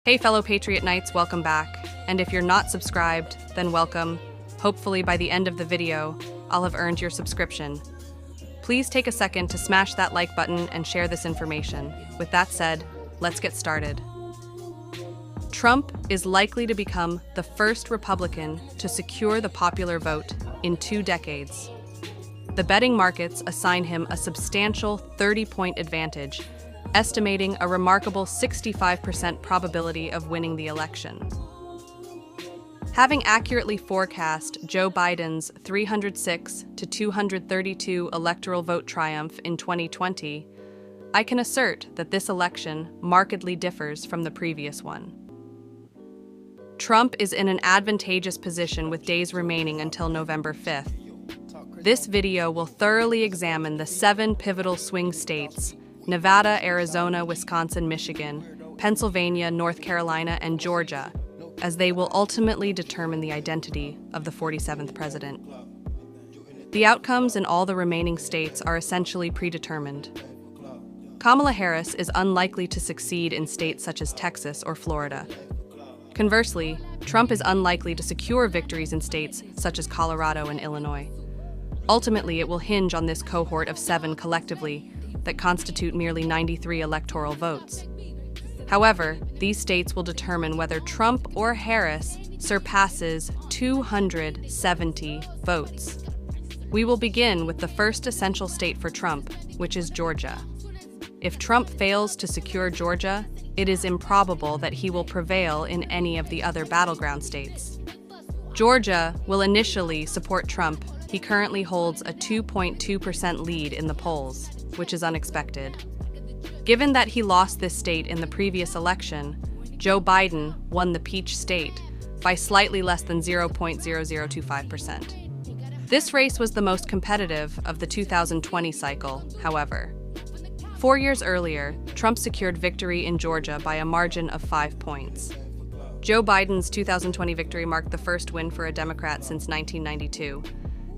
Hey fellow Patriot Knights, welcome back. And if you're not subscribed, then welcome. Hopefully by the end of the video, I'll have earned your subscription. Please take a second to smash that like button and share this information. With that said, let's get started. Trump is likely to become the first Republican to secure the popular vote in 2 decades. The betting markets assign him a substantial 30-point advantage, estimating a remarkable 65% probability of winning the election. Having accurately forecast Joe Biden's 306 to 232 electoral vote triumph in 2020, I can assert that this election markedly differs from the previous one. Trump is in an advantageous position with days remaining until November 5th. This video will thoroughly examine the 7 pivotal swing states: Nevada, Arizona, Wisconsin, Michigan, Pennsylvania, North Carolina, and Georgia, as they will ultimately determine the identity of the 47th president. The outcomes in all the remaining states are essentially predetermined. Kamala Harris is unlikely to succeed in states such as Texas or Florida. Conversely, Trump is unlikely to secure victories in states such as Colorado and Illinois. Ultimately, it will hinge on this cohort of 7 collectively that constitute merely 93 electoral votes. However, these states will determine whether Trump or Harris surpasses 270 votes. We will begin with the first essential state for Trump, which is Georgia. If Trump fails to secure Georgia, it is improbable that he will prevail in any of the other battleground states. Georgia will initially support Trump. He currently holds a 2.2% lead in the polls, which is unexpected. Given that he lost this state in the previous election, Joe Biden won the Peach State by slightly less than 0.0025%. This race was the most competitive of the 2020 cycle, however. 4 years earlier, Trump secured victory in Georgia by a margin of 5 points. Joe Biden's 2020 victory marked the first win for a Democrat since 1992.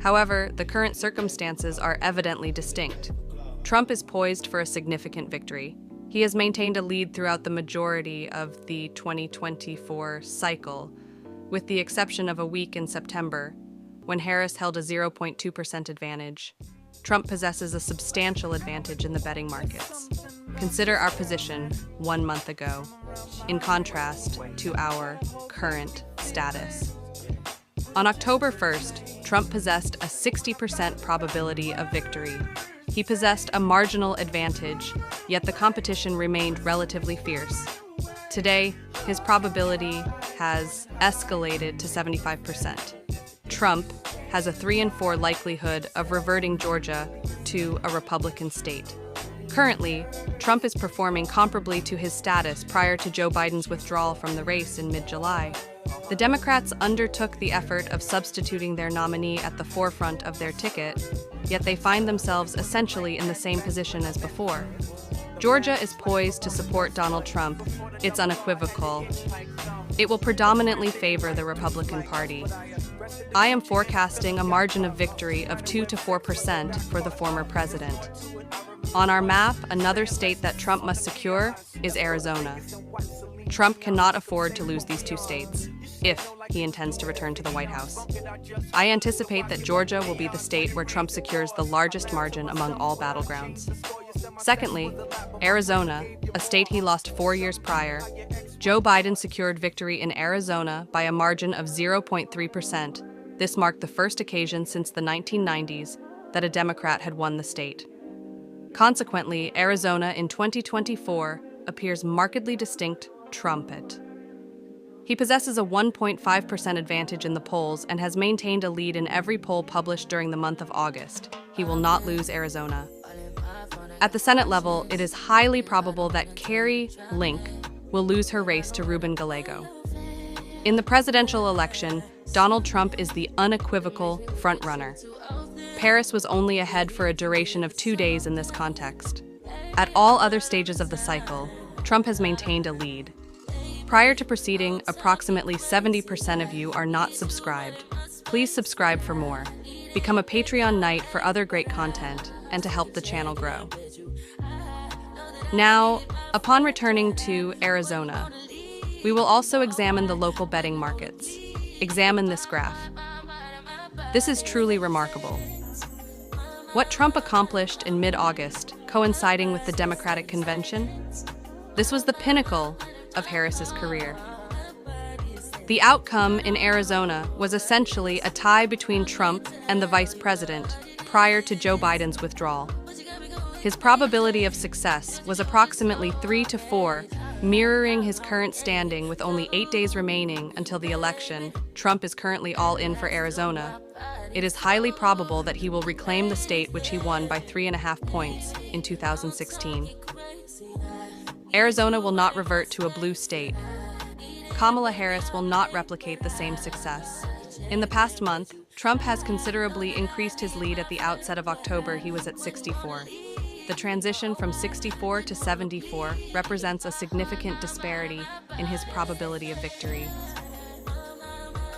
However, the current circumstances are evidently distinct. Trump is poised for a significant victory. He has maintained a lead throughout the majority of the 2024 cycle, with the exception of a week in September, when Harris held a 0.2% advantage. Trump possesses a substantial advantage in the betting markets. Consider our position 1 month ago, in contrast to our current status. On October 1st, Trump possessed a 60% probability of victory. He possessed a marginal advantage, yet the competition remained relatively fierce. Today, his probability has escalated to 75%. Trump has a 3 in 4 likelihood of reverting Georgia to a Republican state. Currently, Trump is performing comparably to his status prior to Joe Biden's withdrawal from the race in mid-July. The Democrats undertook the effort of substituting their nominee at the forefront of their ticket, yet they find themselves essentially in the same position as before. Georgia is poised to support Donald Trump. It's unequivocal. It will predominantly favor the Republican Party. I am forecasting a margin of victory of 2 to 4% for the former president. On our map, another state that Trump must secure is Arizona. Trump cannot afford to lose these 2 states if he intends to return to the White House. I anticipate that Georgia will be the state where Trump secures the largest margin among all battlegrounds. Secondly, Arizona, a state he lost 4 years prior. Joe Biden secured victory in Arizona by a margin of 0.3%. This marked the first occasion since the 1990s that a Democrat had won the state. Consequently, Arizona in 2024 appears markedly distinct Trumpet. He possesses a 1.5% advantage in the polls and has maintained a lead in every poll published during the month of August. He will not lose Arizona. At the Senate level, it is highly probable that Carrie Link will lose her race to Ruben Gallego. In the presidential election, Donald Trump is the unequivocal frontrunner. Paris was only ahead for a duration of 2 days in this context. At all other stages of the cycle, Trump has maintained a lead. Prior to proceeding, approximately 70% of you are not subscribed. Please subscribe for more. Become a Patreon Knight for other great content and to help the channel grow. Now, upon returning to Arizona, We will also examine the local betting markets. Examine this graph. This is truly remarkable. What Trump accomplished in mid-August, coinciding with the Democratic convention? This was the pinnacle of Harris's career. The outcome in Arizona was essentially a tie between Trump and the vice president prior to Joe Biden's withdrawal. His probability of success was approximately 3 to 4, mirroring his current standing with only 8 days remaining until the election. Trump is currently all in for Arizona. It is highly probable that he will reclaim the state which he won by 3.5 points in 2016. Arizona will not revert to a blue state. Kamala Harris will not replicate the same success. In the past month, Trump has considerably increased his lead. At the outset of October, he was at 64. The transition from 64 to 74 represents a significant disparity in his probability of victory.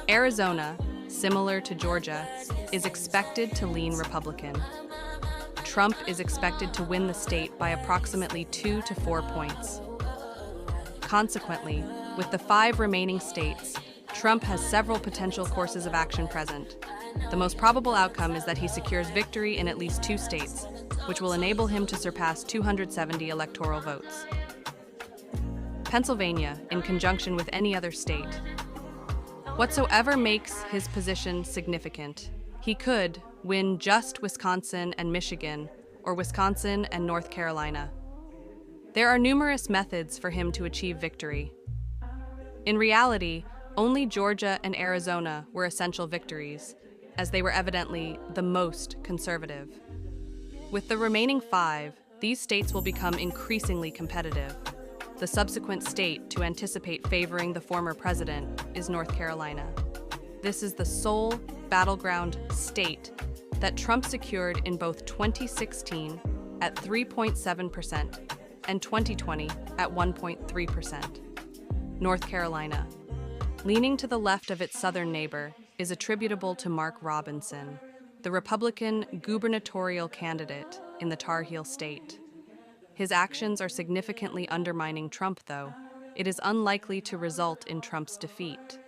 Arizona, similar to Georgia, is expected to lean Republican. Trump is expected to win the state by approximately 2 to 4 points. Consequently, with the 5 remaining states, Trump has several potential courses of action present. The most probable outcome is that he secures victory in at least 2 states, which will enable him to surpass 270 electoral votes. Pennsylvania, in conjunction with any other state. Whatsoever makes his position significant, he could win just Wisconsin and Michigan, or Wisconsin and North Carolina. There are numerous methods for him to achieve victory. In reality, only Georgia and Arizona were essential victories, as they were evidently the most conservative. With the remaining 5, these states will become increasingly competitive. The subsequent state to anticipate favoring the former president is North Carolina. This is the sole battleground state that Trump secured in both 2016 at 3.7% and 2020 at 1.3%. North Carolina, leaning to the left of its southern neighbor, is attributable to Mark Robinson, the Republican gubernatorial candidate in the Tar Heel state. His actions are significantly undermining Trump, though. It is unlikely to result in Trump's defeat.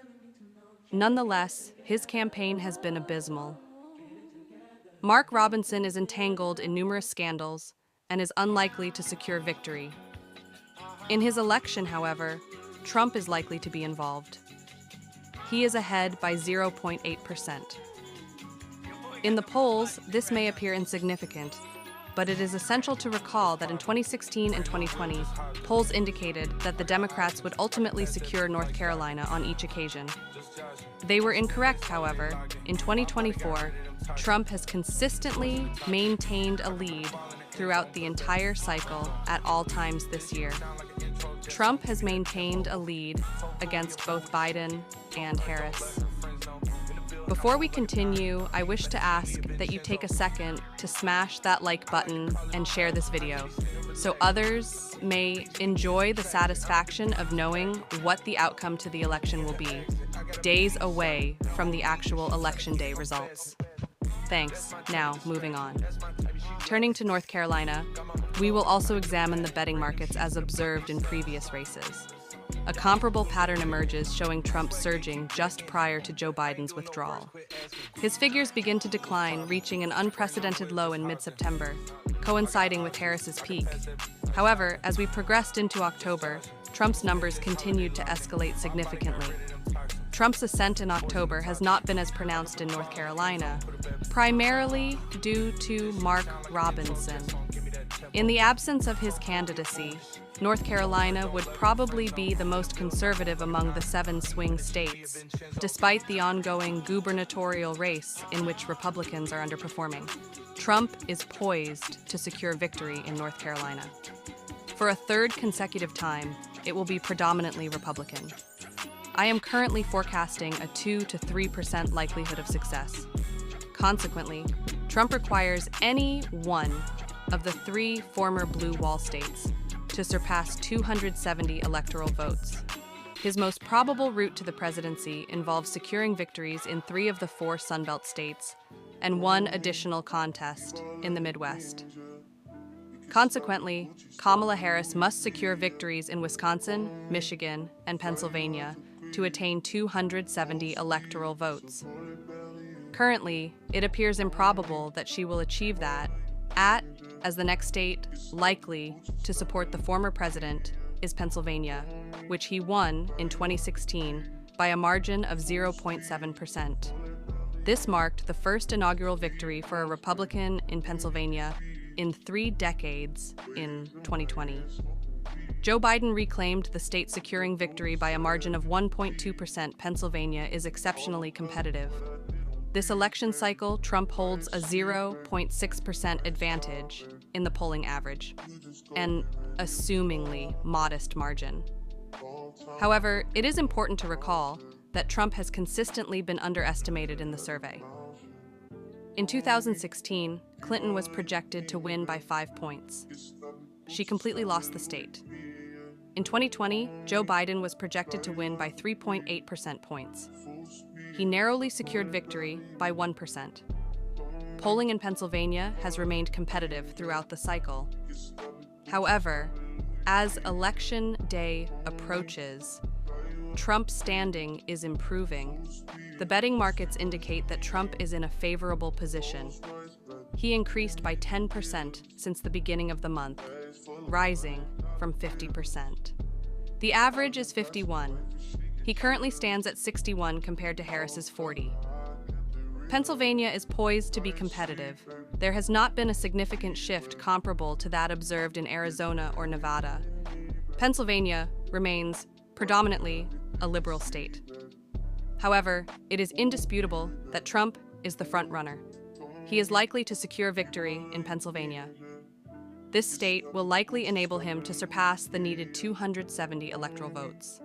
Nonetheless, his campaign has been abysmal. Mark Robinson is entangled in numerous scandals and is unlikely to secure victory. In his election, however, Trump is likely to be involved. He is ahead by 0.8%. In the polls, this may appear insignificant, but it is essential to recall that in 2016 and 2020, polls indicated that the Democrats would ultimately secure North Carolina on each occasion. They were incorrect, however. In 2024, Trump has consistently maintained a lead throughout the entire cycle at all times this year. Trump has maintained a lead against both Biden and Harris. Before we continue, I wish to ask that you take a second to smash that like button and share this video, so others may enjoy the satisfaction of knowing what the outcome to the election will be, days away from the actual election day results. Thanks. Now, moving on. Turning to North Carolina, we will also examine the betting markets as observed in previous races. A comparable pattern emerges, showing Trump surging just prior to Joe Biden's withdrawal. His figures begin to decline, reaching an unprecedented low in mid-September, coinciding with Harris's peak. However, as we progressed into October, Trump's numbers continued to escalate significantly. Trump's ascent in October has not been as pronounced in North Carolina, primarily due to Mark Robinson. In the absence of his candidacy, North Carolina would probably be the most conservative among the 7 swing states, despite the ongoing gubernatorial race in which Republicans are underperforming. Trump is poised to secure victory in North Carolina. For a third consecutive time, it will be predominantly Republican. I am currently forecasting a 2 to 3% likelihood of success. Consequently, Trump requires any one of the 3 former blue wall states to surpass 270 electoral votes. His most probable route to the presidency involves securing victories in 3 of the 4 Sunbelt states and 1 additional contest in the Midwest. Consequently, Kamala Harris must secure victories in Wisconsin, Michigan, and Pennsylvania to attain 270 electoral votes. Currently, it appears improbable that she will achieve that, as the next state likely to support the former president is Pennsylvania, which he won in 2016 by a margin of 0.7%. This marked the first inaugural victory for a Republican in Pennsylvania in 3 decades in 2020. Joe Biden reclaimed the state securing victory by a margin of 1.2%. Pennsylvania is exceptionally competitive. This election cycle, Trump holds a 0.6% advantage in the polling average, an assumingly modest margin. However, it is important to recall that Trump has consistently been underestimated in the survey. In 2016, Clinton was projected to win by 5 points. She completely lost the state. In 2020, Joe Biden was projected to win by 3.8% points. He narrowly secured victory by 1%. Polling in Pennsylvania has remained competitive throughout the cycle. However, as election day approaches, Trump's standing is improving. The betting markets indicate that Trump is in a favorable position. He increased by 10% since the beginning of the month, rising from 50%. The average is 51. He currently stands at 61 compared to Harris's 40. Pennsylvania is poised to be competitive. There has not been a significant shift comparable to that observed in Arizona or Nevada. Pennsylvania remains predominantly a liberal state. However, it is indisputable that Trump is the front-runner. He is likely to secure victory in Pennsylvania. This state will likely enable him to surpass the needed 270 electoral votes.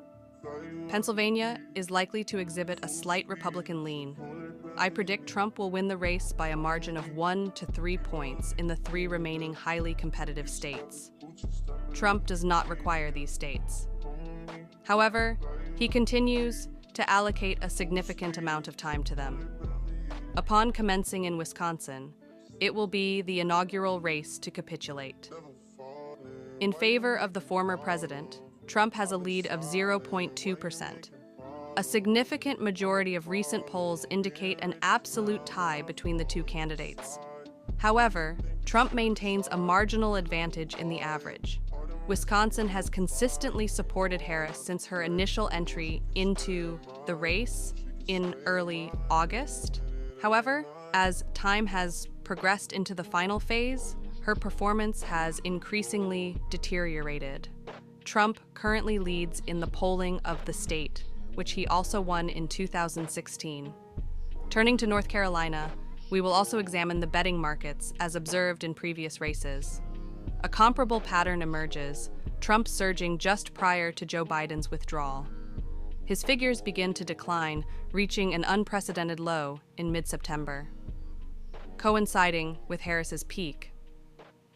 Pennsylvania is likely to exhibit a slight Republican lean. I predict Trump will win the race by a margin of 1 to 3 points in the 3 remaining highly competitive states. Trump does not require these states. However, he continues to allocate a significant amount of time to them. Upon commencing in Wisconsin, it will be the inaugural race to capitulate. In favor of the former president, Trump has a lead of 0.2%. A significant majority of recent polls indicate an absolute tie between the two candidates. However, Trump maintains a marginal advantage in the average. Wisconsin has consistently supported Harris since her initial entry into the race in early August. However, as time has progressed into the final phase, her performance has increasingly deteriorated. Trump currently leads in the polling of the state, which he also won in 2016. Turning to North Carolina, we will also examine the betting markets as observed in previous races. A comparable pattern emerges, Trump surging just prior to Joe Biden's withdrawal. His figures begin to decline, reaching an unprecedented low in mid-September, coinciding with Harris's peak.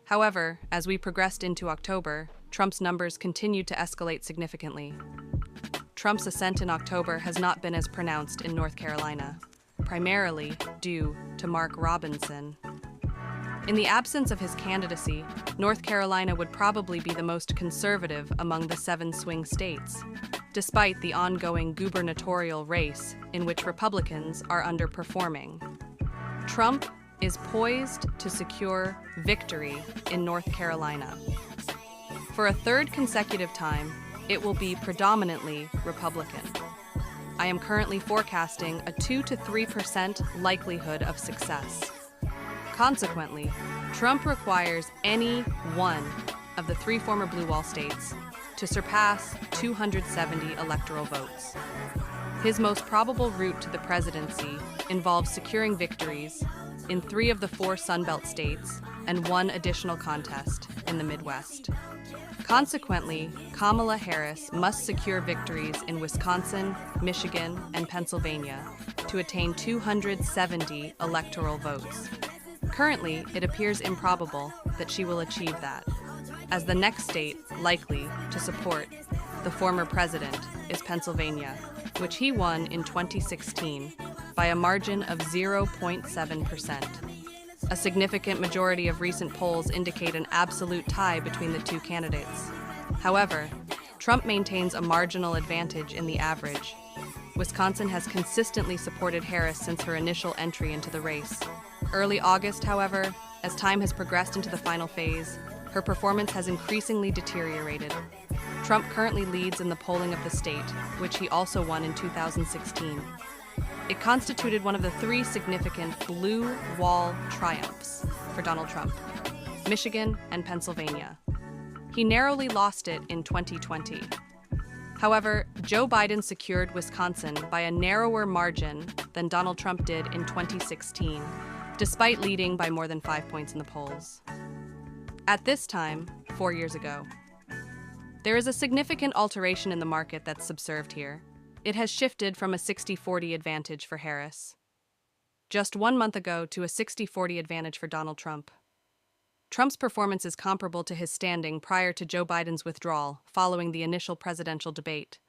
However, as we progressed into October, Trump's numbers continued to escalate significantly. Trump's ascent in October has not been as pronounced in North Carolina, primarily due to Mark Robinson. In the absence of his candidacy, North Carolina would probably be the most conservative among the 7 swing states, despite the ongoing gubernatorial race in which Republicans are underperforming. Trump is poised to secure victory in North Carolina. For a 3rd consecutive time, it will be predominantly Republican. I am currently forecasting a 2 to 3% likelihood of success. Consequently, Trump requires any one of the 3 former Blue Wall states to surpass 270 electoral votes. His most probable route to the presidency involves securing victories in 3 of the 4 Sunbelt states and 1 additional contest in the Midwest. Consequently, Kamala Harris must secure victories in Wisconsin, Michigan, and Pennsylvania to attain 270 electoral votes. Currently, it appears improbable that she will achieve that, as the next state likely to support the former president is Pennsylvania, which he won in 2016 by a margin of 0.7%. A significant majority of recent polls indicate an absolute tie between the two candidates. However, Trump maintains a marginal advantage in the average. Wisconsin has consistently supported Harris since her initial entry into the race. Early August, however, as time has progressed into the final phase, her performance has increasingly deteriorated. Trump currently leads in the polling of the state, which he also won in 2016. It constituted one of the three significant blue wall triumphs for Donald Trump: Michigan and Pennsylvania. He narrowly lost it in 2020. However, Joe Biden secured Wisconsin by a narrower margin than Donald Trump did in 2016, despite leading by more than 5 points in the polls. At this time, 4 years ago, there is a significant alteration in the market that's observed here. It has shifted from a 60-40 advantage for Harris just 1 month ago to a 60-40 advantage for Donald Trump. Trump's performance is comparable to his standing prior to Joe Biden's withdrawal following the initial presidential debate.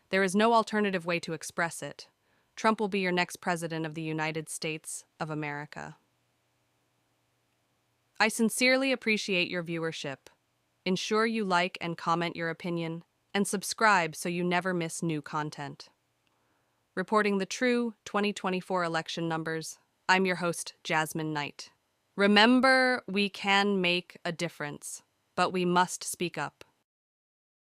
There is no alternative way to express it. Trump will be your next president of the United States of America. I sincerely appreciate your viewership. Ensure you like and comment your opinion, and subscribe so you never miss new content. Reporting the true 2024 election numbers, I'm your host, Jasmine Knight. Remember, we can make a difference, but we must speak up.